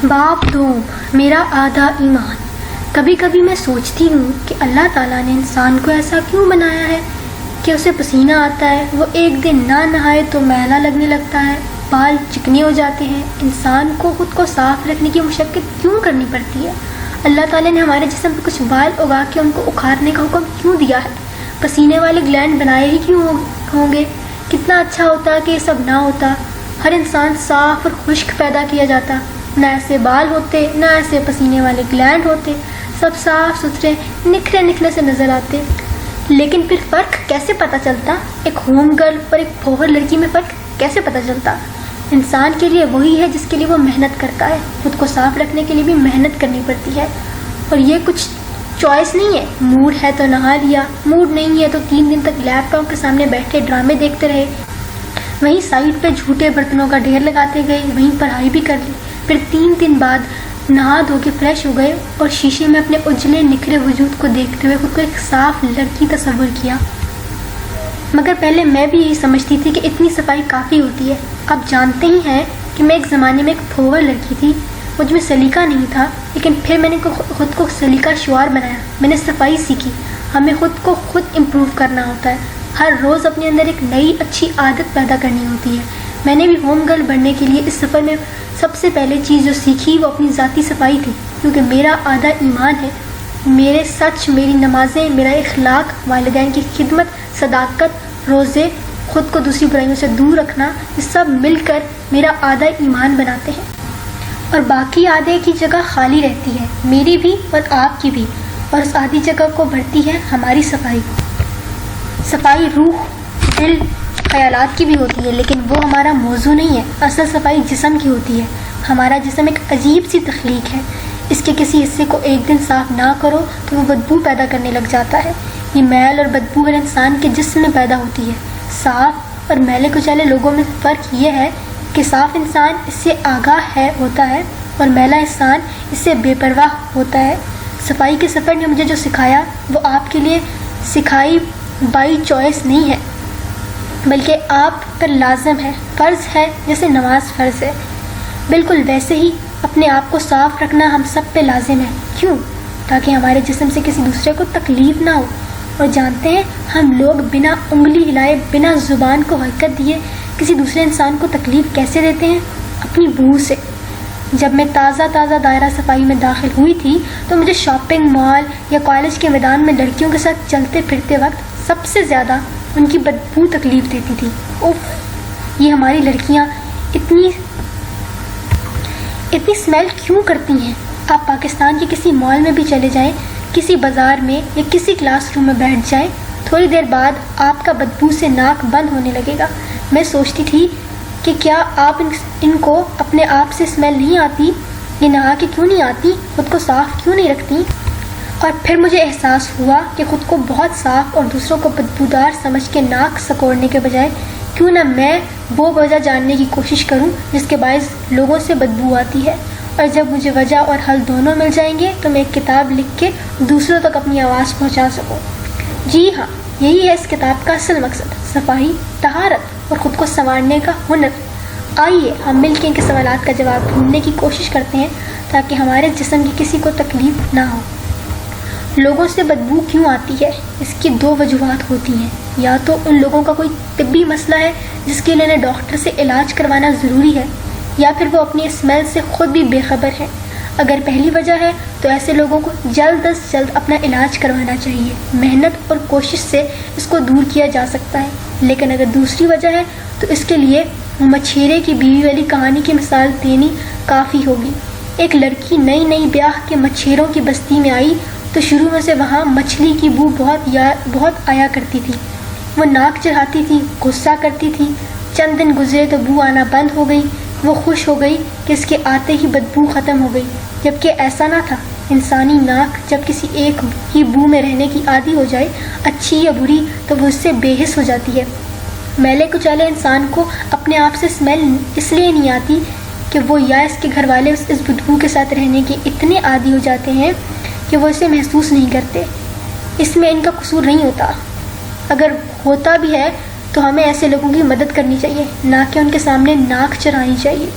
باپ دوم میرا آدھا ایمان۔ کبھی کبھی میں سوچتی ہوں کہ اللہ تعالیٰ نے انسان کو ایسا کیوں بنایا ہے کہ اسے پسینہ آتا ہے، وہ ایک دن نہ نہائے تو میلا لگنے لگتا ہے، بال چکنے ہو جاتے ہیں۔ انسان کو خود کو صاف رکھنے کی مشقت کیوں کرنی پڑتی ہے؟ اللہ تعالیٰ نے ہمارے جسم پہ کچھ بال اگا کے ان کو اکھاڑنے کا حکم کیوں دیا ہے؟ پسینے والے گلینڈ بنائے ہی کیوں ہوں گے؟ کتنا اچھا ہوتا کہ یہ سب نہ ہوتا، ہر انسان صاف اور خشک پیدا کیا جاتا، نہ ایسے بال ہوتے نہ ایسے پسینے والے گلینڈ ہوتے، سب صاف ستھرے نکھرے نکھرے سے نظر آتے۔ لیکن پھر فرق کیسے پتہ چلتا؟ ایک ہوم گرل اور ایک پھوہر لڑکی میں فرق کیسے پتہ چلتا؟ انسان کے لیے وہی ہے جس کے لیے وہ محنت کرتا ہے، خود کو صاف رکھنے کے لیے بھی محنت کرنی پڑتی ہے، اور یہ کچھ چوائس نہیں ہے۔ موڈ ہے تو نہا لیا، موڈ نہیں ہے تو 3 دن تک لیپ ٹاپ کے سامنے بیٹھے ڈرامے دیکھتے رہے، وہیں سائڈ پہ جھوٹے برتنوں کا ڈھیر لگاتے گئے، وہیں پڑھائی بھی کر لی، پھر 3 دن بعد نہا دھو کے فریش ہو گئے اور شیشے میں اپنے اجلے نکھرے وجود کو دیکھتے ہوئے خود کو ایک صاف لڑکی تصور کیا۔ مگر پہلے میں بھی یہی سمجھتی تھی کہ اتنی صفائی کافی ہوتی ہے۔ اب جانتے ہی ہیں کہ میں ایک زمانے میں ایک پھوور لڑکی تھی، مجھ میں سلیقہ نہیں تھا، لیکن پھر میں نے خود کو سلیقہ شعار بنایا، میں نے صفائی سیکھی۔ ہمیں خود کو خود امپروو کرنا ہوتا ہے، ہر روز اپنے اندر ایک نئی اچھی عادت پیدا کرنی ہوتی ہے۔ میں نے بھی ہوم گرل بننے کے لیے اس سفر میں سب سے پہلے چیز جو سیکھی وہ اپنی ذاتی صفائی تھی، کیونکہ میرا آدھا ایمان ہے۔ میرے سچ، میری نمازیں، میرا اخلاق، والدین کی خدمت، صداقت، روزے، خود کو دوسری برائیوں سے دور رکھنا، یہ سب مل کر میرا آدھا ایمان بناتے ہیں، اور باقی آدھے کی جگہ خالی رہتی ہے، میری بھی اور آپ کی بھی، اور اس آدھی جگہ کو بھرتی ہے ہماری صفائی۔ صفائی روح، دل، خیالات کی بھی ہوتی ہے، لیکن وہ ہمارا موضوع نہیں ہے۔ اصل صفائی جسم کی ہوتی ہے۔ ہمارا جسم ایک عجیب سی تخلیق ہے، اس کے کسی حصے کو ایک دن صاف نہ کرو تو وہ بدبو پیدا کرنے لگ جاتا ہے۔ یہ میل اور بدبو ہر انسان کے جسم میں پیدا ہوتی ہے۔ صاف اور میلے کچیلے لوگوں میں فرق یہ ہے کہ صاف انسان اس سے آگاہ ہوتا ہے اور میلا انسان اس سے بے پرواہ ہوتا ہے۔ صفائی کے سفر نے مجھے جو سکھایا وہ آپ کے لیے سکھائی بائی چوائس نہیں ہے، بلکہ آپ پر لازم ہے، فرض ہے، جیسے نماز فرض ہے۔ بالکل ویسے ہی اپنے آپ کو صاف رکھنا ہم سب پہ لازم ہے۔ کیوں؟ تاکہ ہمارے جسم سے کسی دوسرے کو تکلیف نہ ہو۔ اور جانتے ہیں ہم لوگ بنا انگلی ہلائے، بنا زبان کو حرکت دیے کسی دوسرے انسان کو تکلیف کیسے دیتے ہیں؟ اپنی بو سے۔ جب میں تازہ دائرہ صفائی میں داخل ہوئی تھی تو مجھے شاپنگ مال یا کالج کے میدان میں لڑکیوں کے ساتھ چلتے پھرتے وقت سب سے زیادہ ان کی بدبو تکلیف دیتی تھی۔ اوف، یہ ہماری لڑکیاں اتنی اسمیل کیوں کرتی ہیں؟ آپ پاکستان کے کسی مال میں بھی چلے جائیں، کسی بازار میں یا کسی کلاس روم میں بیٹھ جائیں، تھوڑی دیر بعد آپ کا بدبو سے ناک بند ہونے لگے گا۔ میں سوچتی تھی کہ کیا آپ ان کو اپنے آپ سے اسمیل نہیں آتی؟ یہ نہا کے کیوں نہیں آتی؟ خود کو صاف کیوں نہیں رکھتی؟ اور پھر مجھے احساس ہوا کہ خود کو بہت صاف اور دوسروں کو بدبودار سمجھ کے ناک سکوڑنے کے بجائے کیوں نہ میں وہ وجہ جاننے کی کوشش کروں جس کے باعث لوگوں سے بدبو آتی ہے، اور جب مجھے وجہ اور حل دونوں مل جائیں گے تو میں ایک کتاب لکھ کے دوسروں تک اپنی آواز پہنچا سکوں۔ جی ہاں، یہی ہے اس کتاب کا اصل مقصد، صفائی، طہارت اور خود کو سنوارنے کا ہنر۔ آئیے ہم مل کے ان کے سوالات کا جواب ڈھونڈنے کی کوشش کرتے ہیں تاکہ ہمارے جسم کی کسی کو تکلیف نہ ہو۔ لوگوں سے بدبو کیوں آتی ہے؟ اس کی 2 وجوہات ہوتی ہیں۔ یا تو ان لوگوں کا کوئی طبی مسئلہ ہے جس کے لیے انہیں ڈاکٹر سے علاج کروانا ضروری ہے، یا پھر وہ اپنی اسمیل سے خود بھی بے خبر ہیں۔ اگر پہلی وجہ ہے تو ایسے لوگوں کو جلد از جلد اپنا علاج کروانا چاہیے، محنت اور کوشش سے اس کو دور کیا جا سکتا ہے۔ لیکن اگر دوسری وجہ ہے تو اس کے لیے مچھیرے کی بیوی والی کہانی کی مثال دینی کافی ہوگی۔ ایک لڑکی نئی بیاہ کے مچھیروں کی بستی میں آئی تو شروع میں سے وہاں مچھلی کی بو بہت آیا کرتی تھی۔ وہ ناک چڑھاتی تھی، غصہ کرتی تھی۔ چند دن گزرے تو بو آنا بند ہو گئی۔ وہ خوش ہو گئی کہ اس کے آتے ہی بدبو ختم ہو گئی، جبکہ ایسا نہ تھا۔ انسانی ناک جب کسی ایک ہی بو میں رہنے کی عادی ہو جائے، اچھی یا بری، تو وہ اس سے بے حس ہو جاتی ہے۔ میلے کچالے انسان کو اپنے آپ سے اسمیل اس لیے نہیں آتی کہ وہ یا اس کے گھر والے اس بدبو کے ساتھ رہنے کے اتنے عادی ہو جاتے ہیں کہ وہ اسے محسوس نہیں کرتے۔ اس میں ان کا قصور نہیں ہوتا۔ اگر ہوتا بھی ہے تو ہمیں ایسے لوگوں کی مدد کرنی چاہیے، نہ کہ ان کے سامنے ناک چرانی چاہیے۔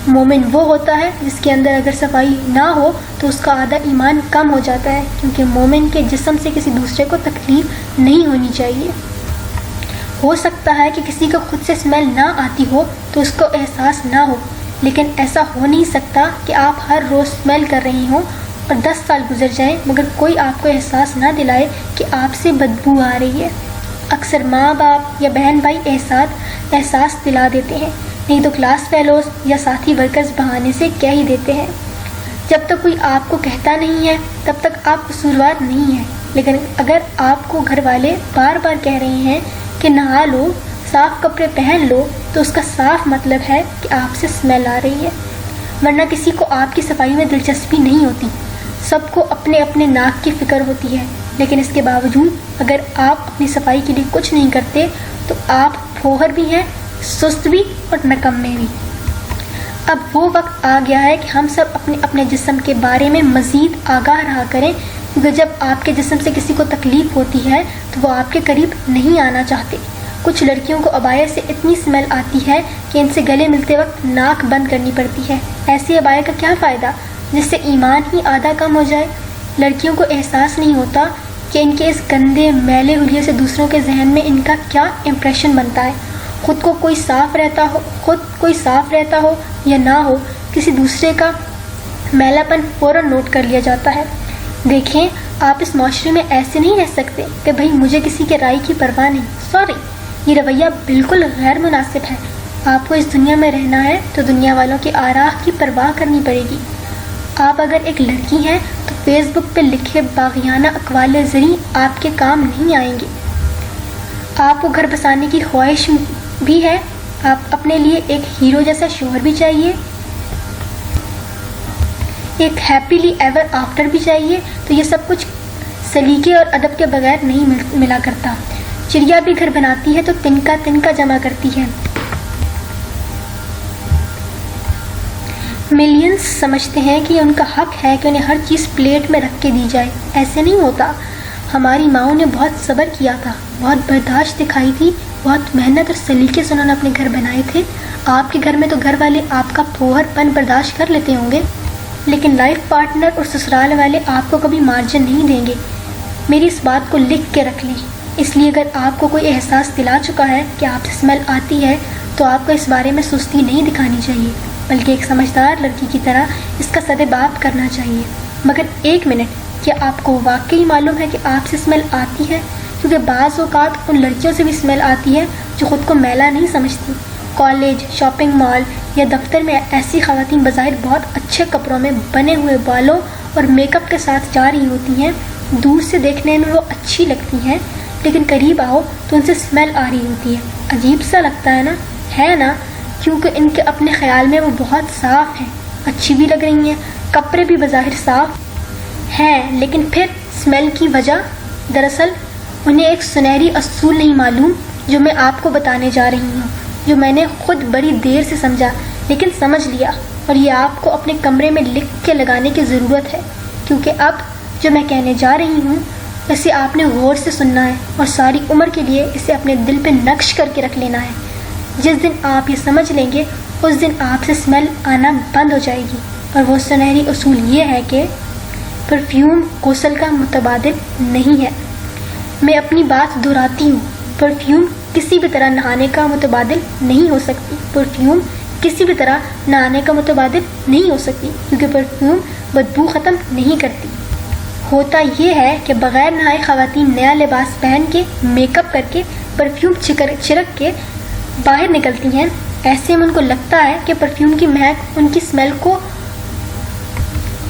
مومن وہ ہوتا ہے جس کے اندر اگر صفائی نہ ہو تو اس کا آدھا ایمان کم ہو جاتا ہے، کیونکہ مومن کے جسم سے کسی دوسرے کو تکلیف نہیں ہونی چاہیے۔ ہو سکتا ہے کہ کسی کو خود سے اسمیل نہ آتی ہو تو اس کو احساس نہ ہو، لیکن ایسا ہو نہیں سکتا کہ آپ ہر روز اسمیل کر رہی ہوں اور 10 سال گزر جائیں مگر کوئی آپ کو احساس نہ دلائے کہ آپ سے بدبو آ رہی ہے۔ اکثر ماں باپ یا بہن بھائی احساس دلا دیتے ہیں، نہیں تو کلاس فیلوز یا ساتھی ورکرز بہانے سے کہہ ہی دیتے ہیں۔ جب تک کوئی آپ کو کہتا نہیں ہے تب تک آپ قصوروار نہیں ہیں، لیکن اگر آپ کو گھر والے بار بار کہہ رہے ہیں کہ نہا لو، صاف کپڑے پہن لو، تو اس کا صاف مطلب ہے کہ آپ سے اسمیل آ رہی ہے، ورنہ کسی کو آپ کی صفائی میں دلچسپی نہیں ہوتی۔ سب کو اپنے اپنے ناک کی فکر ہوتی ہے، لیکن اس کے باوجود اگر آپ اپنی صفائی کے لیے کچھ نہیں کرتے تو آپ پھوہر بھی ہیں، سست بھی اور نکمے بھی۔ اب وہ وقت آ گیا ہے کہ ہم سب اپنے اپنے جسم کے بارے میں مزید آگاہ رہا کریں، کیونکہ جب آپ کے جسم سے کسی کو تکلیف ہوتی ہے تو وہ آپ کے قریب نہیں آنا چاہتے۔ کچھ لڑکیوں کو عبایا سے اتنی اسمیل آتی ہے کہ ان سے گلے ملتے وقت ناک بند کرنی پڑتی ہے۔ ایسی عبایا کا کیا فائدہ جس سے ایمان ہی آدھا کم ہو جائے؟ لڑکیوں کو احساس نہیں ہوتا کہ ان کے اس گندے میلے حلیے سے دوسروں کے ذہن میں ان کا کیا امپریشن بنتا ہے۔ خود کوئی صاف رہتا ہو یا نہ ہو، کسی دوسرے کا میلا پن فوراً نوٹ کر لیا جاتا ہے۔ دیکھیں، آپ اس معاشرے میں ایسے نہیں رہ سکتے کہ بھئی مجھے کسی کے رائے کی پرواہ نہیں۔ سوری، یہ رویہ بالکل غیر مناسب ہے۔ آپ کو اس دنیا میں رہنا ہے تو دنیا والوں کی آراء کی پرواہ کرنی پڑے گی۔ آپ اگر ایک لڑکی ہیں تو فیس بک پہ لکھے باغیانہ اقوال زریں آپ کے کام نہیں آئیں گے۔ آپ کو گھر بسانے کی خواہش بھی ہے، آپ اپنے لیے ایک ہیرو جیسا شوہر بھی چاہیے، ایک ہیپیلی ایور آفٹر بھی چاہیے، تو یہ سب کچھ سلیقے اور ادب کے بغیر نہیں ملا کرتا۔ چڑیا بھی گھر بناتی ہے تو تنکا جمع کرتی ہے۔ ملینز سمجھتے ہیں کہ ان کا حق ہے کہ انہیں ہر چیز پلیٹ میں رکھ کے دی جائے۔ ایسے نہیں ہوتا۔ ہماری ماؤں نے بہت صبر کیا تھا، بہت برداشت دکھائی تھی، بہت محنت اور سلیقے سے انہوں نے اپنے گھر بنائے تھے۔ آپ کے گھر میں تو گھر والے آپ کا پھوہر پن برداشت کر لیتے ہوں گے، لیکن لائف پارٹنر اور سسرال والے آپ کو کبھی مارجن نہیں دیں گے۔ میری اس بات کو لکھ کے رکھ لیں، اس لیے اگر آپ کو کوئی احساس دلا چکا ہے کہ آپ سے اسمیل آتی ہے تو آپ کو اس بارے میں سستی نہیں دکھانی چاہیے، بلکہ ایک سمجھدار لڑکی کی طرح اس کا سدباب کرنا چاہیے۔ مگر ایک منٹ، کیا آپ کو واقعی معلوم ہے کہ آپ سے اسمیل آتی ہے؟ کیونکہ بعض اوقات ان لڑکیوں سے بھی اسمیل آتی ہے جو خود کو میلا نہیں سمجھتی۔ کالج، شاپنگ مال یا دفتر میں ایسی خواتین بظاہر بہت اچھے کپڑوں میں، بنے ہوئے بالوں اور میک اپ کے ساتھ جا رہی ہوتی ہیں۔ دور سے دیکھنے میں وہ اچھی لگتی ہیں، لیکن قریب آؤ تو ان سے اسمیل آ رہی ہوتی ہے۔ عجیب سا لگتا ہے نا؟ کیونکہ ان کے اپنے خیال میں وہ بہت صاف ہیں، اچھی بھی لگ رہی ہیں، کپڑے بھی بظاہر صاف ہیں، لیکن پھر اسمیل کی وجہ؟ دراصل انہیں ایک سنہری اصول نہیں معلوم جو میں آپ کو بتانے جا رہی ہوں، جو میں نے خود بڑی دیر سے سمجھا لیکن سمجھ لیا، اور یہ آپ کو اپنے کمرے میں لکھ کے لگانے کی ضرورت ہے، کیونکہ اب جو میں کہنے جا رہی ہوں اسے آپ نے غور سے سننا ہے اور ساری عمر کے لیے اسے اپنے دل پہ نقش کر کے رکھ لینا ہے۔ جس دن آپ یہ سمجھ لیں گے اس دن آپ سے اسمیل آنا بند ہو جائے گی، اور وہ سنہری اصول یہ ہے کہ پرفیوم غسل کا متبادل نہیں ہے۔ میں اپنی بات دہراتی ہوں، پرفیوم کسی بھی طرح نہانے کا متبادل نہیں ہو سکتی۔ پرفیوم کسی بھی طرح نہانے کا متبادل نہیں ہو سکتی، کیونکہ پرفیوم بدبو ختم نہیں کرتی۔ ہوتا یہ ہے کہ بغیر نہائے خواتین نیا لباس پہن کے، میک اپ کر کے، پرفیوم چھڑک کے باہر نکلتی ہیں۔ ایسے میں ان کو لگتا ہے کہ پرفیوم کی مہک ان کی اسمیل کو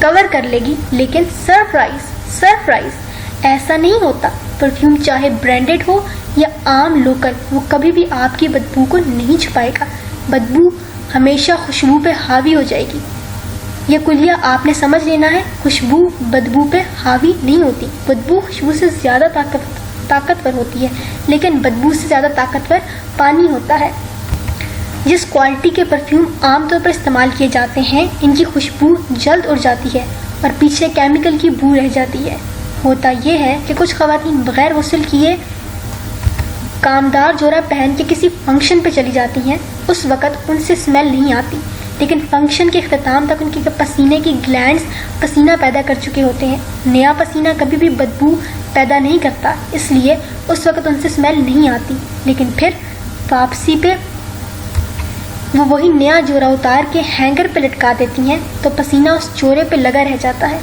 کور کر لے گی، لیکن سرپرائز ایسا نہیں ہوتا۔ پرفیوم چاہے برانڈڈ ہو یا عام لوکل، وہ کبھی بھی آپ کی بدبو کو نہیں چھپائے گا۔ بدبو ہمیشہ خوشبو پہ حاوی ہو جائے گی۔ یہ کلیہ آپ نے سمجھ لینا ہے، خوشبو بدبو پہ حاوی نہیں ہوتی۔ بدبو خوشبو سے زیادہ طاقتور ہوتی ہے، لیکن بدبو سے زیادہ طاقتور پانی ہوتا ہے۔ جس کوالٹی کے پرفیوم عام طور پر استعمال کیے جاتے ہیں، ان کی خوشبو جلد اڑ جاتی ہے اور پیچھے کیمیکل کی بو رہ جاتی ہے۔ ہوتا یہ ہے کہ کچھ خواتین بغیر غسل کیے کامدار جورا پہن کے کسی فنکشن پہ چلی جاتی ہیں، اس وقت ان سے اسمیل نہیں آتی، لیکن فنکشن کے اختتام تک ان کے پسینے کی گلینڈز پسینہ پیدا کر چکے ہوتے ہیں۔ نیا پسینہ کبھی بھی بدبو پیدا نہیں کرتا، اس لیے اس وقت ان سے اسمیل نہیں آتی، لیکن پھر واپسی پہ وہ وہی نیا جوڑا اتار کے ہینگر پہ لٹکا دیتی ہیں تو پسینہ اس جوڑے پہ لگا رہ جاتا ہے۔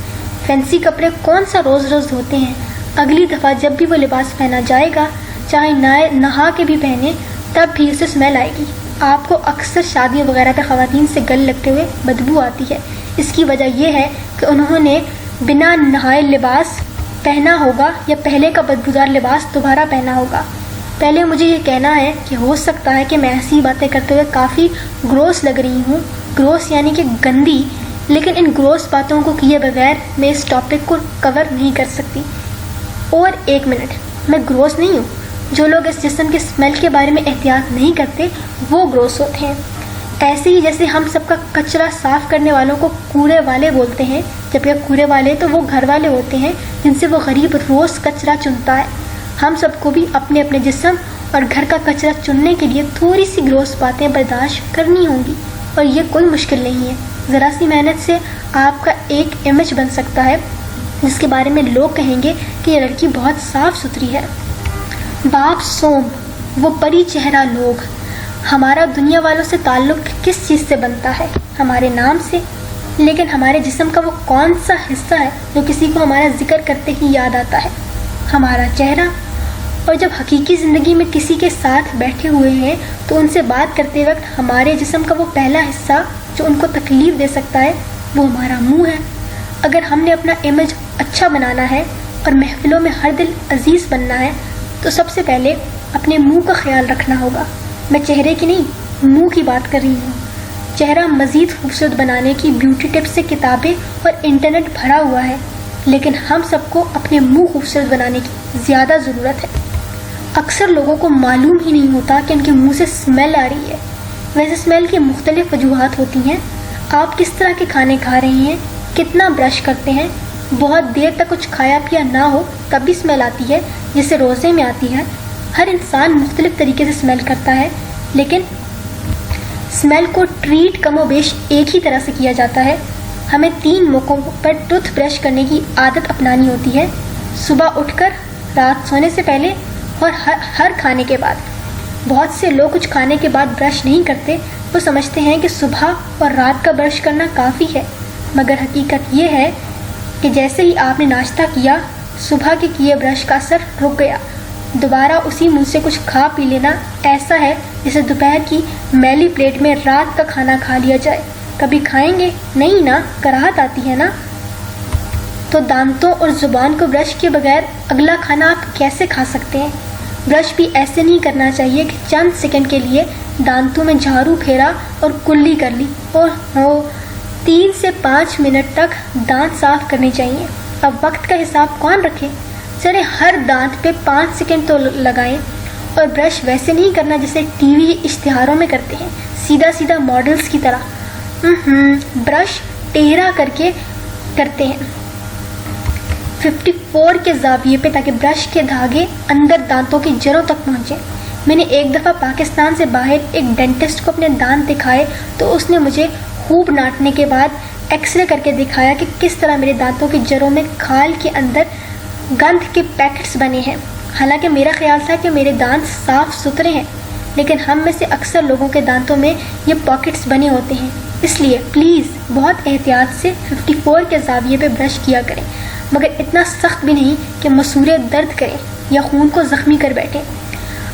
فینسی کپڑے کون سا روز روز دھوتے ہیں؟ اگلی دفعہ جب بھی وہ لباس پہنا جائے گا، چاہے نہا کے بھی پہنے، تب بھی اسے اسمیل آئے گی۔ آپ کو اکثر شادیوں وغیرہ پہ خواتین سے گل لگتے ہوئے بدبو آتی ہے۔ اس کی وجہ یہ ہے کہ انہوں نے بنا نہائے لباس پہنا ہوگا یا پہلے کا بدبودار لباس دوبارہ پہنا ہوگا۔ پہلے مجھے یہ کہنا ہے کہ ہو سکتا ہے کہ میں ایسی باتیں کرتے ہوئے کافی گروس لگ رہی ہوں، گروس یعنی کہ گندی، لیکن ان گروس باتوں کو کیے بغیر میں اس ٹاپک کو کور نہیں کر سکتی۔ اور ایک منٹ، میں گروس نہیں ہوں۔ جو لوگ اس جسم کے اسمیل کے بارے میں احتیاط نہیں کرتے وہ گروس ہوتے ہیں۔ ایسے ہی جیسے ہم سب کا کچرا صاف کرنے والوں کو کوڑے والے بولتے ہیں، جبکہ کوڑے والے تو وہ گھر والے ہوتے ہیں جن سے وہ غریب روز کچرا چنتا ہے۔ ہم سب کو بھی اپنے اپنے جسم اور گھر کا کچرا چننے کے لیے تھوڑی سی گروس باتیں برداشت کرنی ہوں گی، اور یہ کوئی مشکل نہیں ہے۔ ذرا سی محنت سے آپ کا ایک امیج بن سکتا ہے جس کے بارے میں لوگ کہیں گے کہ یہ لڑکی بہت صاف ستھری ہے۔ باپ سوم، وہ پری چہرہ لوگ، ہمارا دنیا والوں سے تعلق کس چیز سے بنتا ہے؟ ہمارے نام سے، لیکن ہمارے جسم کا وہ کون سا حصہ ہے جو کسی کو ہمارا ذکر کرتے ہی یاد آتا ہے؟ ہمارا چہرہ۔ اور جب حقیقی زندگی میں کسی کے ساتھ بیٹھے ہوئے ہیں تو ان سے بات کرتے وقت ہمارے جسم کا وہ پہلا حصہ جو ان کو تکلیف دے سکتا ہے وہ ہمارا منہ ہے۔ اگر ہم نے اپنا امیج اچھا بنانا ہے اور محفلوں میں ہر دل عزیز بننا ہے تو سب سے پہلے اپنے منہ کا خیال رکھنا ہوگا۔ میں چہرے کی نہیں، منہ کی بات کر رہی ہوں۔ چہرہ مزید خوبصورت بنانے کی بیوٹی ٹپس سے کتابیں اور انٹرنیٹ بھرا ہوا ہے، لیکن ہم سب کو اپنے منہ خوبصورت بنانے کی زیادہ ضرورت ہے۔ اکثر لوگوں کو معلوم ہی نہیں ہوتا کہ ان کے منہ سے اسمیل آ رہی ہے۔ ویسے اسمیل کی مختلف وجوہات ہوتی ہیں۔ آپ کس طرح کے کھانے کھا رہے ہیں، کتنا برش کرتے ہیں، بہت دیر تک کچھ کھایا پیا نہ ہو تب بھی اسمیل آتی ہے، جسے روزے میں آتی ہے۔ ہر انسان مختلف طریقے سے اسمیل کرتا ہے، لیکن اسمیل کو ٹریٹ کم و بیش ایک ہی طرح سے کیا جاتا ہے۔ ہمیں 3 موقعوں پر ٹوتھ برش کرنے کی عادت اپنانی ہوتی ہے: صبح اٹھ کر، رات سونے سے پہلے اور ہر کھانے کے بعد۔ بہت سے لوگ کچھ کھانے کے بعد برش نہیں کرتے، وہ سمجھتے ہیں کہ صبح اور رات کا برش کرنا کافی ہے، مگر حقیقت یہ ہے کہ جیسے ہی آپ نے ناشتہ کیا، صبح کے کیے برش کا اثر رک گیا۔ دوبارہ اسی منہ سے کچھ کھا پی لینا ایسا ہے جیسے دوپہر کی میلی پلیٹ میں رات کا کھانا کھا لیا جائے۔ کبھی کھائیں گے نہیں نا؟ کراہت آتی ہے نا؟ تو دانتوں اور زبان کو برش کیے بغیر اگلا کھانا آپ کیسے کھا سکتے ہیں؟ برش بھی ایسے نہیں کرنا چاہیے کہ چند سیکنڈ کے لیے دانتوں میں جھاڑو پھیرا اور کلی کر لی، اور 3 سے 5 منٹ تک دانت صاف کرنے چاہیے۔ اب وقت کا حساب کون رکھے؟ چلے ہر دانت پہ 5 سیکنڈ تو لگائیں، اور برش ویسے نہیں کرنا جیسے ٹی وی اشتہاروں میں کرتے ہیں، سیدھا سیدھا ماڈلز کی طرح۔ برش ٹیڑھا کر کے کرتے ہیں 54 کے زاویے پہ، تاکہ برش کے دھاگے اندر دانتوں کی جڑوں تک پہنچے۔ میں نے ایک دفعہ پاکستان سے باہر ایک ڈینٹسٹ کو اپنے دانت دکھائے تو اس نے مجھے خوب ڈانٹنے کے بعد ایکس رے کر کے دکھایا کہ کس طرح میرے دانتوں کی جڑوں میں کھال کے اندر گند کے پیکٹس بنے ہیں۔ حالانکہ میرا خیال تھا کہ میرے دانت صاف ستھرے ہیں، لیکن ہم میں سے اکثر لوگوں کے دانتوں میں یہ پاکٹس بنے ہوتے ہیں۔ اس لیے پلیز بہت احتیاط سے 54 کے زاویے پہ برش کیا کریں، مگر اتنا سخت بھی نہیں کہ مسورے درد کریں یا خون کو زخمی کر بیٹھیں۔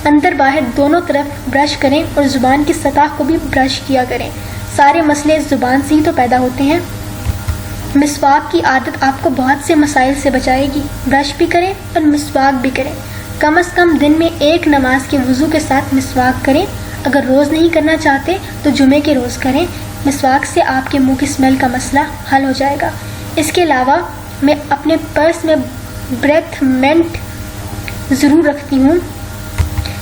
اندر باہر دونوں طرف برش کریں اور زبان کی سطح کو بھی برش کیا کریں۔ سارے مسئلے اس زبان سے ہی تو پیدا ہوتے ہیں۔ مسواک کی عادت آپ کو بہت سے مسائل سے بچائے گی۔ برش بھی کریں اور مسواک بھی کریں۔ کم از کم دن میں 1 نماز کے وضو کے ساتھ مسواک کریں۔ اگر روز نہیں کرنا چاہتے تو جمعے کے روز کریں۔ مسواک سے آپ کے منہ کی اسمیل کا مسئلہ حل ہو جائے گا۔ اس کے علاوہ میں اپنے پرس میں بریتھ منٹ ضرور رکھتی ہوں۔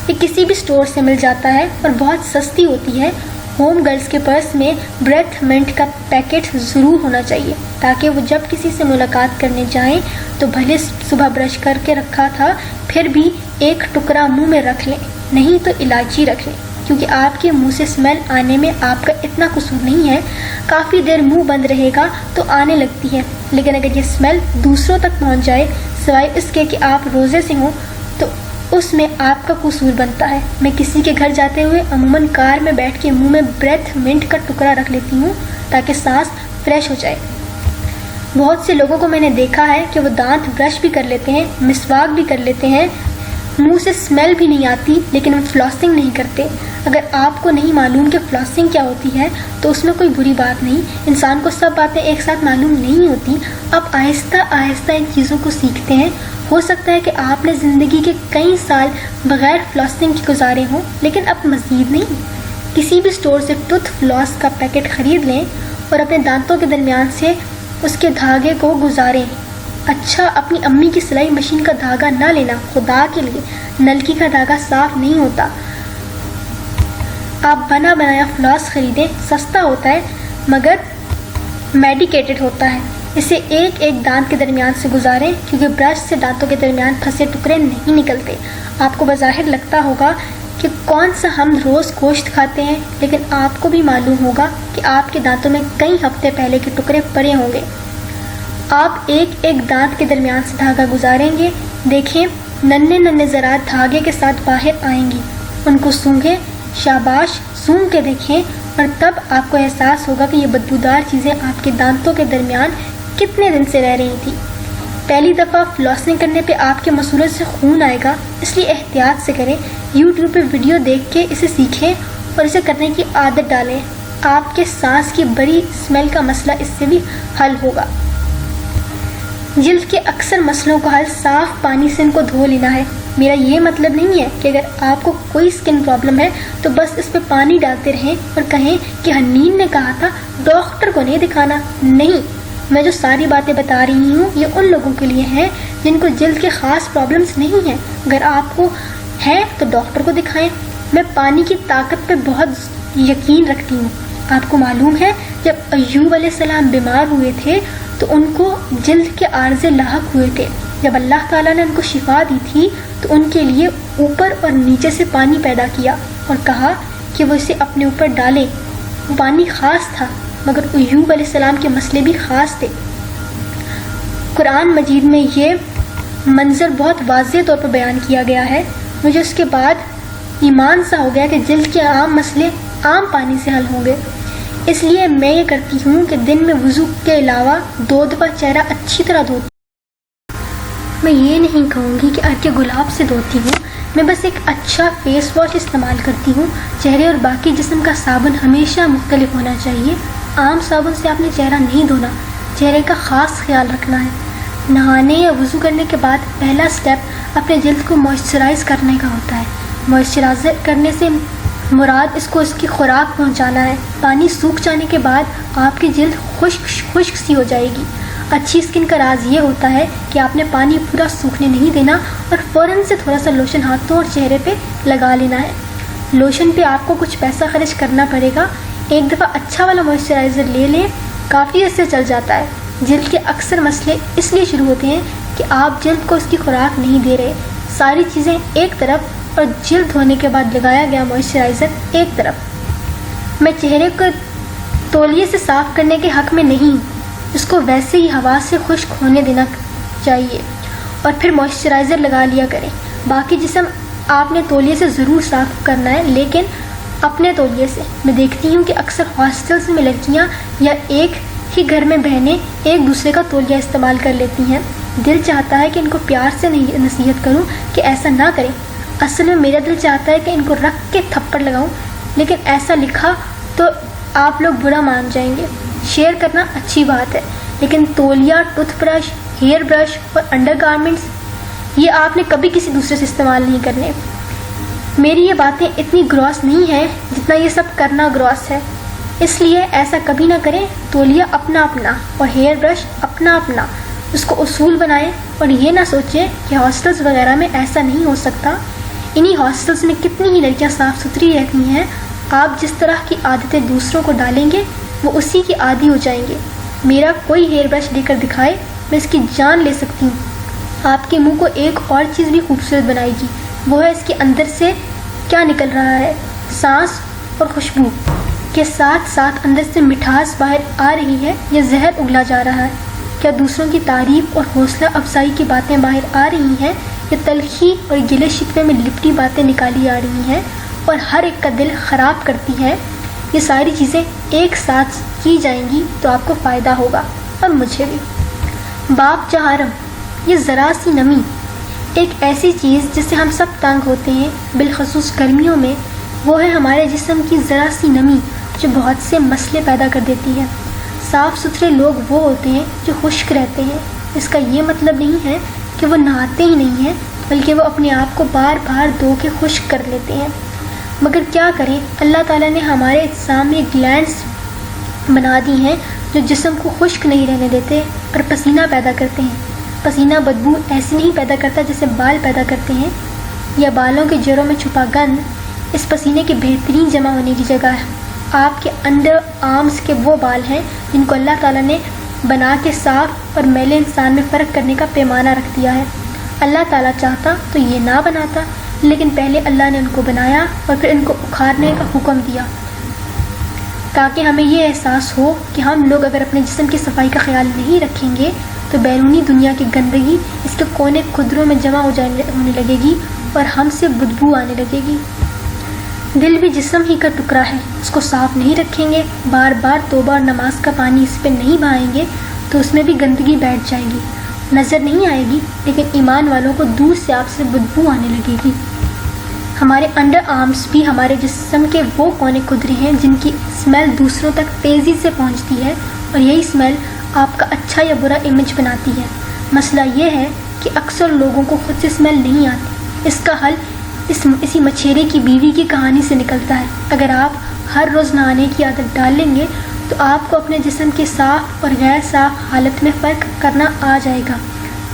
یہ کسی بھی اسٹور سے مل جاتا ہے اور بہت سستی ہوتی ہے۔ ہوم گرلز کے پرس میں بریتھ منٹ کا پیکٹ ضرور ہونا چاہیے، تاکہ وہ جب کسی سے ملاقات کرنے جائیں تو بھلے صبح برش کر کے رکھا تھا پھر بھی ایک ٹکڑا منہ میں رکھ لیں، نہیں تو الائچی رکھ لیں۔ کیونکہ آپ کے منہ سے اسمیل آنے میں آپ کا اتنا قصور نہیں ہے. کافی دیر منہ بند رہے گا تو آنے لگتی ہے، لیکن اگر یہ اسمیل دوسروں تک پہنچ جائے سوائے اس کے کہ آپ روزے سے ہوں تو اس میں آپ کا قصور بنتا ہے. میں کسی کے گھر جاتے ہوئے عموماً کار میں بیٹھ کے منہ میں بریتھ منٹ کا ٹکڑا رکھ لیتی ہوں تاکہ سانس فریش ہو جائے. بہت سے لوگوں کو میں نے دیکھا ہے کہ وہ دانت برش بھی کر لیتے ہیں، مسواک بھی کر لیتے ہیں، منہ سے اسمیل بھی نہیں آتی، لیکن وہ فلاسنگ نہیں کرتے. اگر آپ کو نہیں معلوم کہ فلاسنگ کیا ہوتی ہے تو اس میں کوئی بری بات نہیں. انسان کو سب باتیں ایک ساتھ معلوم نہیں ہوتی. آپ آہستہ آہستہ ان چیزوں کو سیکھتے ہیں. ہو سکتا ہے کہ آپ نے زندگی کے کئی سال بغیر فلاسنگ کے گزارے ہوں، لیکن اب مزید نہیں. کسی بھی اسٹور سے ٹوتھ فلاس کا پیکٹ خرید لیں اور اپنے دانتوں کے درمیان سے اس کے دھاگے کو گزاریں. اچھا، اپنی امی کی سلائی مشین کا دھاگا نہ لینا، خدا کے لیے نلکی کا دھاگا صاف نہیں ہوتا. آپ بنا بنایا فلاس خریدیں، سستا ہوتا ہے مگر میڈیکیٹڈ ہوتا ہے. اسے ایک ایک دانت کے درمیان سے گزاریں کیونکہ برش سے دانتوں کے درمیان پھنسے ٹکڑے نہیں نکلتے. آپ کو بظاہر لگتا ہوگا کہ کون سا ہم روز گوشت کھاتے ہیں، لیکن آپ کو بھی معلوم ہوگا کہ آپ کے دانتوں میں کئی ہفتے پہلے کے ٹکڑے پڑے ہوں گے. آپ ایک ایک دانت کے درمیان سے دھاگا گزاریں گے. دیکھیں، ننھے ننھے ذرات دھاگے کے ساتھ باہر آئیں گی. ان کو سونگھیں، شاباش، سونگھ کے دیکھیں، اور تب آپ کو احساس ہوگا کہ یہ بدبودار چیزیں آپ کے دانتوں کے درمیان کتنے دن سے رہ رہی تھی. پہلی دفعہ فلاسنگ کرنے پہ آپ کے مسولوں سے خون آئے گا، اس لیے احتیاط سے کریں. یوٹیوب پہ ویڈیو دیکھ کے اسے سیکھیں اور اسے کرنے کی عادت ڈالیں. آپ کے سانس کی بڑی اسمیل کا مسئلہ اس سے بھی حل ہوگا. جلد کے اکثر مسئلوں کا حل صاف پانی سے ان کو دھو لینا ہے. میرا یہ مطلب نہیں ہے کہ اگر آپ کو کوئی اسکن پرابلم ہے تو بس اس پہ پانی ڈالتے رہیں اور کہیں کہ حنین نے کہا تھا ڈاکٹر کو نہیں دکھانا. نہیں، میں جو ساری باتیں بتا رہی ہوں یہ ان لوگوں کے لیے ہیں جن کو جلد کے خاص پرابلمس نہیں ہیں. اگر آپ کو ہے تو ڈاکٹر کو دکھائیں. میں پانی کی طاقت پہ بہت یقین رکھتی ہوں. آپ کو معلوم ہے جب ایوب علیہ السلام بیمار ہوئے تھے تو ان کو جلد کے عارضے لاحق ہوئے تھے. جب اللہ تعالیٰ نے ان کو شفا دی تھی تو ان کے لیے اوپر اور نیچے سے پانی پیدا کیا اور کہا کہ وہ اسے اپنے اوپر ڈالیں. وہ پانی خاص تھا مگر ایوب علیہ السلام کے مسئلے بھی خاص تھے. قرآن مجید میں یہ منظر بہت واضح طور پر بیان کیا گیا ہے. مجھے اس کے بعد ایمان سا ہو گیا کہ جلد کے عام مسئلے عام پانی سے حل ہوں گے. اس لیے میں یہ کرتی ہوں کہ دن میں وضو کے علاوہ 2 دفعہ چہرہ اچھی طرح دھوتی ہوں. میں یہ نہیں کہوں گی کہ ارک گلاب سے دھوتی ہوں. میں بس ایک اچھا فیس واش استعمال کرتی ہوں. چہرے اور باقی جسم کا صابن ہمیشہ مختلف ہونا چاہیے. عام صابن سے آپ نے چہرہ نہیں دھونا. چہرے کا خاص خیال رکھنا ہے. نہانے یا وضو کرنے کے بعد پہلا سٹیپ اپنے جلد کو موئسچرائز کرنے کا ہوتا ہے. موئسچرائز کرنے سے مراد اس کو اس کی خوراک پہنچانا ہے. پانی سوکھ جانے کے بعد آپ کی جلد خشک سی ہو جائے گی. اچھی اسکن کا راز یہ ہوتا ہے کہ آپ نے پانی پورا سوکھنے نہیں دینا اور فوراً سے تھوڑا سا لوشن ہاتھوں اور چہرے پہ لگا لینا ہے. لوشن پہ آپ کو کچھ پیسہ خرچ کرنا پڑے گا. ایک دفعہ اچھا والا موئسچرائزر لے لیں، کافی عرصے چل جاتا ہے. جلد کے اکثر مسئلے اس لیے شروع ہوتے ہیں کہ آپ جلد کو اس کی خوراک نہیں دے رہے. ساری چیزیں ایک طرف اور جلد دھونے کے بعد لگایا گیا موئسچرائزر ایک طرف. میں چہرے کو تولیے سے صاف کرنے کے حق میں نہیں. اس کو ویسے ہی ہوا سے خشک ہونے دینا چاہیے اور پھر موئسچرائزر لگا لیا کریں. باقی جسم آپ نے تولیے سے ضرور صاف کرنا ہے، لیکن اپنے تولیے سے. میں دیکھتی ہوں کہ اکثر ہاسٹلس میں لڑکیاں یا ایک ہی گھر میں بہنیں ایک دوسرے کا تولیہ استعمال کر لیتی ہیں. دل چاہتا ہے کہ ان کو پیار سے نصیحت کروں کہ ایسا نہ کریں. اصل میں میرا دل چاہتا ہے کہ ان کو رکھ کے تھپڑ لگاؤں، لیکن ایسا لکھا تو آپ لوگ برا مان جائیں گے. شیئر کرنا اچھی بات ہے، لیکن تولیہ، ٹوتھ برش، ہیئر برش اور انڈر گارمنٹس یہ آپ نے کبھی کسی دوسرے سے استعمال نہیں کرنے. میری یہ باتیں اتنی گراس نہیں ہیں جتنا یہ سب کرنا گراس ہے. اس لیے ایسا کبھی نہ کریں. تولیہ اپنا اپنا اور ہیئر برش اپنا اپنا. اس کو اصول بنائیں اور یہ نہ سوچیں کہ ہاسٹلز وغیرہ میں ایسا نہیں ہو سکتا. انہی ہاسٹلز میں کتنی ہی لڑکیاں صاف ستھری رہتی ہیں. آپ جس طرح کی عادتیں دوسروں کو ڈالیں گے وہ اسی کی عادی ہو جائیں گے. میرا کوئی ہیئر برش لے کر دکھائے، میں اس کی جان لے سکتی ہوں. آپ کے منہ کو ایک اور چیز بھی خوبصورت بنائے گی، وہ ہے اس کے اندر سے کیا نکل رہا ہے. سانس اور خوشبو کے ساتھ ساتھ اندر سے مٹھاس باہر آ رہی ہے یا زہر اگلا جا رہا ہے؟ کیا دوسروں کی تعریف اور حوصلہ افزائی کی باتیں باہر آ رہی ہیں یا تلخی اور گلے شکوے میں لپٹی باتیں نکالی آ رہی ہیں اور ہر ایک کا دل خراب کرتی ہے؟ یہ ساری چیزیں ایک ساتھ کی جائیں گی تو آپ کو فائدہ ہوگا اور مجھے بھی۔ باب جہارم، یہ ذرا سی نمی ایک ایسی چیز جس سے ہم سب تنگ ہوتے ہیں، بالخصوص گرمیوں میں۔ وہ ہے ہمارے جسم کی ذرا سی نمی جو بہت سے مسئلے پیدا کر دیتی ہے۔ صاف ستھرے لوگ وہ ہوتے ہیں جو خشک رہتے ہیں۔ اس کا یہ مطلب نہیں ہے کہ وہ نہاتے ہی نہیں ہیں، بلکہ وہ اپنے آپ کو بار بار دھو کے خشک کر لیتے ہیں۔ مگر کیا کریں، اللہ تعالیٰ نے ہمارے اجسام میں گلینڈز بنا دی ہیں جو جسم کو خشک نہیں رہنے دیتے اور پسینہ پیدا کرتے ہیں۔ پسینہ بدبو ایسے نہیں پیدا کرتا جیسے بال پیدا کرتے ہیں یا بالوں کے جڑوں میں چھپا گند اس پسینے کے بہترین جمع ہونے کی جگہ ہے۔ آپ کے انڈر آرمز کے وہ بال ہیں جن کو اللہ تعالیٰ نے بنا کے صاف اور میلے انسان میں فرق کرنے کا پیمانہ رکھ دیا ہے۔ اللہ تعالیٰ چاہتا تو یہ نہ بناتا، لیکن پہلے اللہ نے ان کو بنایا اور پھر ان کو اکھاڑنے کا حکم دیا تاکہ ہمیں یہ احساس ہو کہ ہم لوگ اگر اپنے جسم کی صفائی کا خیال نہیں رکھیں گے تو بیرونی دنیا کی گندگی اس کے کونے خدروں میں جمع ہونے لگے گی اور ہم سے بدبو آنے لگے گی۔ دل بھی جسم ہی کا ٹکڑا ہے، اس کو صاف نہیں رکھیں گے، بار بار توبہ اور نماز کا پانی اس پہ نہیں بہائیں گے تو اس میں بھی گندگی بیٹھ جائے گی، نظر نہیں آئے گی، لیکن ایمان والوں کو دور سے آپ سے بدبو آنے لگے گی۔ ہمارے انڈر آرمز بھی ہمارے جسم کے وہ کونے خدرے ہیں جن کی اسمیل دوسروں تک تیزی سے پہنچتی ہے اور یہی اسمیل آپ کا اچھا یا برا امیج بناتی ہے۔ مسئلہ یہ ہے کہ اکثر لوگوں کو خود سے اسمیل نہیں آتی۔ اس کا حل اسی مچھیرے کی بیوی کی کہانی سے نکلتا ہے۔ اگر آپ ہر روز نہانے کی عادت ڈال لیں گے تو آپ کو اپنے جسم کے صاف اور غیر صاف حالت میں فرق کرنا آ جائے گا۔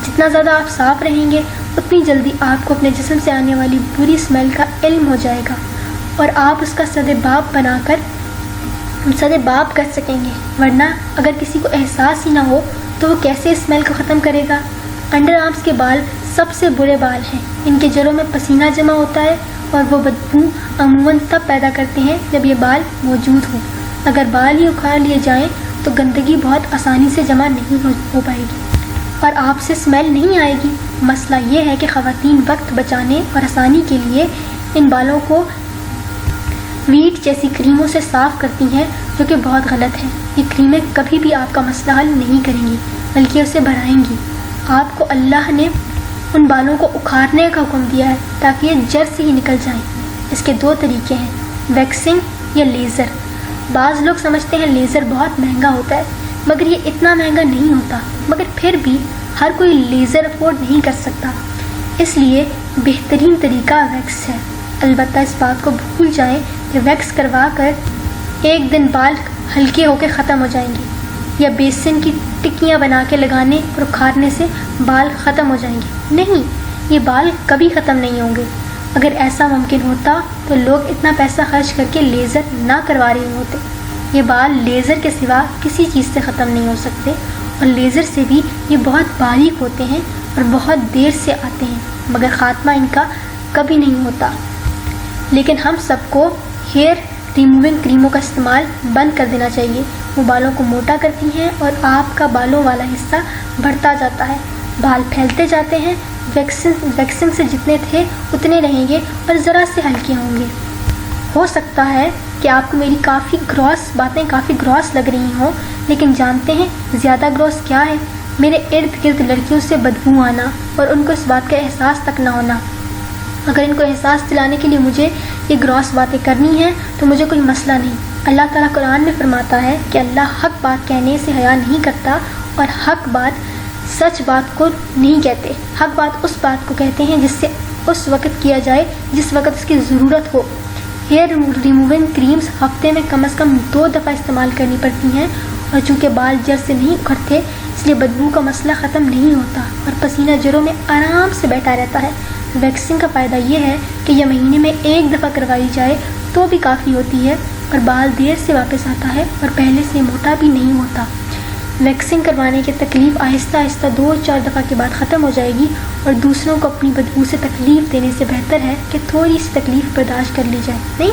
جتنا زیادہ آپ صاف رہیں گے اتنی جلدی آپ کو اپنے جسم سے آنے والی بری اسمیل کا علم ہو جائے گا اور آپ اس کا سدباب کر سکیں گے، ورنہ اگر کسی کو احساس ہی نہ ہو تو وہ کیسے اسمیل کو ختم کرے گا؟ انڈر آرمز کے بال سب سے برے بال ہیں۔ ان کے جڑوں میں پسینہ جمع ہوتا ہے اور وہ بدبو عموماً تب پیدا کرتے ہیں جب یہ بال موجود ہوں۔ اگر بال ہی اکھاڑ لیے جائیں تو گندگی بہت آسانی سے جمع نہیں ہو پائے گی اور آپ سے اسمیل نہیں آئے گی۔ مسئلہ یہ ہے کہ خواتین وقت بچانے اور آسانی کے لیے ان بالوں کو ویٹ جیسی کریموں سے صاف کرتی ہیں، جو کہ بہت غلط ہے۔ یہ کریمیں کبھی بھی آپ کا مسئلہ حل نہیں کریں گی بلکہ اسے بڑھائیں گی۔ آپ کو اللہ نے ان بالوں کو اکھاڑنے کا حکم دیا ہے تاکہ یہ جڑ سے ہی نکل جائیں۔ اس کے دو طریقے ہیں، ویکسنگ یا لیزر۔ بعض لوگ سمجھتے ہیں لیزر بہت مہنگا ہوتا ہے، مگر یہ اتنا مہنگا نہیں ہوتا، مگر پھر بھی ہر کوئی لیزر افورڈ نہیں کر سکتا، اس لیے بہترین طریقہ ویکس ہے۔ البتہ اس بات کو بھول جائیں کہ ویکس کروا کر ایک دن بال ہلکے ہو کے ختم ہو جائیں گے، یا بیسن کی ٹکیاں بنا کے لگانے اور اکھاڑنے سے بال ختم ہو جائیں گے۔ نہیں، یہ بال کبھی ختم نہیں ہوں گے۔ اگر ایسا ممکن ہوتا تو لوگ اتنا پیسہ خرچ کر کے لیزر نہ کروا رہے ہوتے۔ یہ بال لیزر کے سوا کسی چیز سے ختم نہیں ہو سکتے، اور لیزر سے بھی یہ بہت باریک ہوتے ہیں اور بہت دیر سے آتے ہیں، مگر خاتمہ ان کا کبھی نہیں ہوتا۔ لیکن ہم سب کو ہیئر ریموونگ کریموں کا استعمال بند کر دینا چاہیے۔ وہ بالوں کو موٹا کرتی ہیں اور آپ کا بالوں والا حصہ بڑھتا جاتا ہے، بال پھیلتے جاتے ہیں۔ ویکسنگ سے جتنے تھے اتنے رہیں گے اور ذرا سے ہلکے ہوں گے۔ ہو سکتا ہے کہ آپ کو میری باتیں کافی گراس لگ رہی ہوں، لیکن جانتے ہیں زیادہ گراس کیا ہے؟ میرے ارد گرد لڑکیوں سے بدبو آنا اور ان کو اس بات کا احساس تک نہ ہونا۔ اگر ان کو احساس دلانے کے لیے مجھے یہ گراس باتیں کرنی ہیں تو مجھے کوئی مسئلہ نہیں۔ اللہ تعالیٰ قرآن میں فرماتا ہے کہ اللہ حق بات کہنے سے حیا نہیں کرتا، اور حق بات سچ بات کو نہیں کہتے۔ حق بات اس بات کو کہتے ہیں جس سے اس وقت کیا جائے جس وقت اس کی ضرورت ہو۔ ہیئر ریموونگ کریمز ہفتے میں کم از کم 2 دفعہ استعمال کرنی پڑتی ہیں، اور چونکہ بال جڑ سے نہیں اکھڑتے اس لیے بدبو کا مسئلہ ختم نہیں ہوتا اور پسینہ جڑوں میں آرام سے بیٹھا رہتا ہے۔ ویکسنگ کا فائدہ یہ ہے کہ یہ مہینے میں 1 دفعہ کروائی جائے تو بھی کافی ہوتی ہے، اور بال دیر سے واپس آتا ہے اور پہلے سے موٹا بھی نہیں ہوتا۔ ویکسنگ کروانے کی تکلیف آہستہ آہستہ 2-4 دفعہ کے بعد ختم ہو جائے گی، اور دوسروں کو اپنی بدبو سے تکلیف دینے سے بہتر ہے کہ تھوڑی سی تکلیف برداشت کر لی جائے، نہیں؟